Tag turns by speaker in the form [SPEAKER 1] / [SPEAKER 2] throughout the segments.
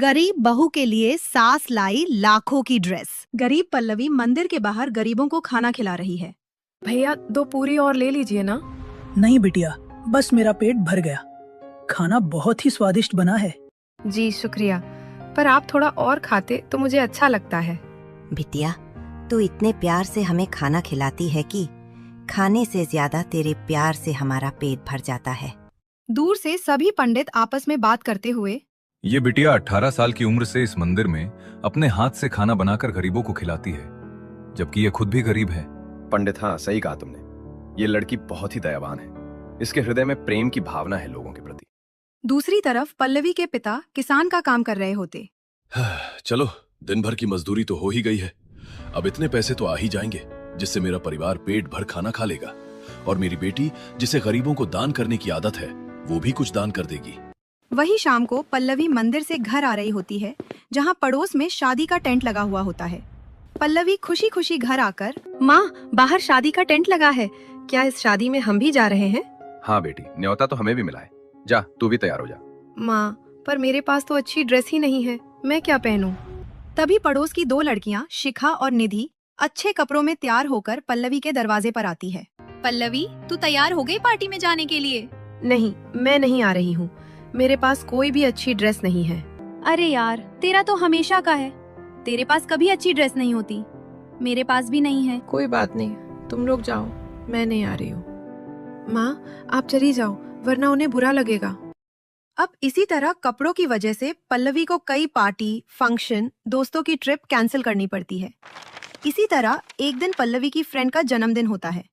[SPEAKER 1] गरीब बहू के लिए सास लाई लाखों की ड्रेस।
[SPEAKER 2] गरीब पल्लवी मंदिर के बाहर गरीबों को खाना खिला रही है।
[SPEAKER 3] भैया 2 पूरी और ले लीजिए ना।
[SPEAKER 4] नहीं बिटिया, बस मेरा पेट भर गया। खाना बहुत ही स्वादिष्ट बना है।
[SPEAKER 3] जी शुक्रिया, पर आप थोड़ा और खाते तो मुझे अच्छा लगता है।
[SPEAKER 5] बिटिया, तू इतने प्यार से हमें खाना खिलाती है कि खाने से ज्यादा तेरे प्यार से हमारा पेट भर जाता है।
[SPEAKER 2] दूर से सभी पंडित आपस में बात करते हुए,
[SPEAKER 6] ये बिटिया 18 साल की उम्र से इस मंदिर में अपने हाथ से खाना बनाकर गरीबों को खिलाती है, जबकि ये खुद भी गरीब है।
[SPEAKER 7] पंडित, हाँ सही कहा तुमने। ये लड़की बहुत ही दयावान है। इसके हृदय में प्रेम की भावना है लोगों के प्रति।
[SPEAKER 2] दूसरी तरफ पल्लवी के पिता किसान का काम कर रहे होते।
[SPEAKER 8] चलो, दिन भर की मजदूरी तो हो ही गई है। अब इतने पैसे तो आ ही जाएंगे जिससे मेरा परिवार पेट भर खाना खा लेगा, और मेरी बेटी जिसे गरीबों को दान करने की आदत है वो भी कुछ दान कर देगी।
[SPEAKER 2] वही शाम को पल्लवी मंदिर से घर आ रही होती है, जहाँ पड़ोस में शादी का टेंट लगा हुआ होता है। पल्लवी खुशी खुशी घर आकर,
[SPEAKER 3] माँ, बाहर शादी का टेंट लगा है, क्या इस शादी में हम भी जा रहे हैं?
[SPEAKER 7] हाँ बेटी, न्योता तो हमें भी मिला है। जा, तू भी तैयार हो जा।
[SPEAKER 3] माँ, पर मेरे पास तो अच्छी ड्रेस ही नहीं है, मैं क्या पहनूं?
[SPEAKER 2] तभी पड़ोस की 2 लड़कियां शिखा और निधि अच्छे कपड़ों में तैयार होकर पल्लवी के दरवाजे पर आती है।
[SPEAKER 1] पल्लवी, तू तैयार हो गई पार्टी में जाने के लिए?
[SPEAKER 3] नहीं, मैं नहीं आ रही हूँ। मेरे पास कोई भी अच्छी ड्रेस नहीं है।
[SPEAKER 1] अरे यार, तेरा तो हमेशा का है। तेरे पास कभी अच्छी ड्रेस नहीं होती। मेरे पास भी नहीं है।
[SPEAKER 3] कोई बात नहीं, तुम लोग जाओ, मैं नहीं आ रही हूँ। माँ, आप चली जाओ, वरना उन्हें बुरा लगेगा।
[SPEAKER 2] अब इसी तरह कपड़ों की वजह से पल्लवी को कई पार्टी, फंक्शन, दोस्तों की ट्रिप कैंसिल करनी पड़ती है। इसी तरह एक दिन पल्लवी की फ्रेंड का जन्मदिन होता है।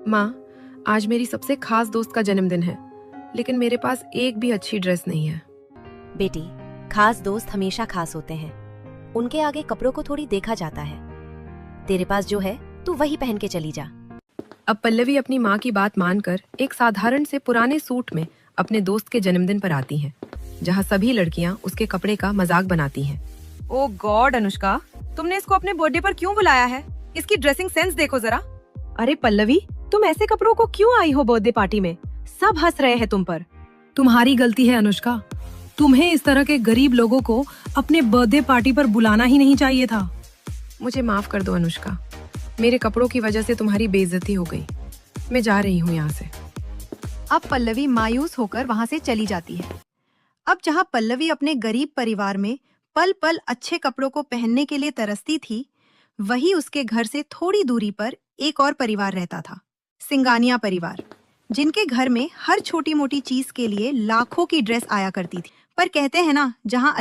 [SPEAKER 3] माँ, आज मेरी सबसे खास दोस्त का जन्मदिन है, लेकिन मेरे पास एक भी अच्छी ड्रेस नहीं है।
[SPEAKER 5] बेटी, खास दोस्त हमेशा खास होते हैं। उनके आगे कपड़ों को थोड़ी देखा जाता है। तेरे पास जो है तू वही पहन के चली जा।
[SPEAKER 3] अब पल्लवी अपनी माँ की बात मानकर एक साधारण से पुराने सूट में अपने दोस्त के जन्मदिन पर आती है, जहाँ सभी लड़कियाँ उसके कपड़े का मजाक बनाती हैं।
[SPEAKER 2] ओ गॉड अनुष्का, तुमने इसको अपने बर्थडे पर क्यों बुलाया है? इसकी ड्रेसिंग सेंस देखो जरा। अरे पल्लवी, तुम ऐसे कपड़ों को क्यों आई हो बर्थडे पार्टी में? सब हंस रहे हैं तुम पर।
[SPEAKER 9] तुम्हारी गलती है अनुष्का। तुम्हें इस तरह के गरीब लोगों को अपने बर्थडे पार्टी पर बुलाना ही नहीं चाहिए था।
[SPEAKER 3] मुझे माफ कर दो अनुष्का, मेरे कपड़ों की वजह से तुम्हारी बेइज्जती हो गई। मैं जा रही हूँ यहाँ से।
[SPEAKER 2] अब पल्लवी मायूस होकर वहाँ से चली जाती है। अब जहाँ पल्लवी अपने गरीब परिवार में पल पल अच्छे कपड़ों को पहनने के लिए तरसती थी, वही उसके घर से थोड़ी दूरी पर एक और परिवार रहता था, सिंगानिया परिवार, जिनके घर में हर छोटी मोटी चीज के लिए लाखों की ड्रेस आया करती थी। पर कहते हैं ना, जहाँ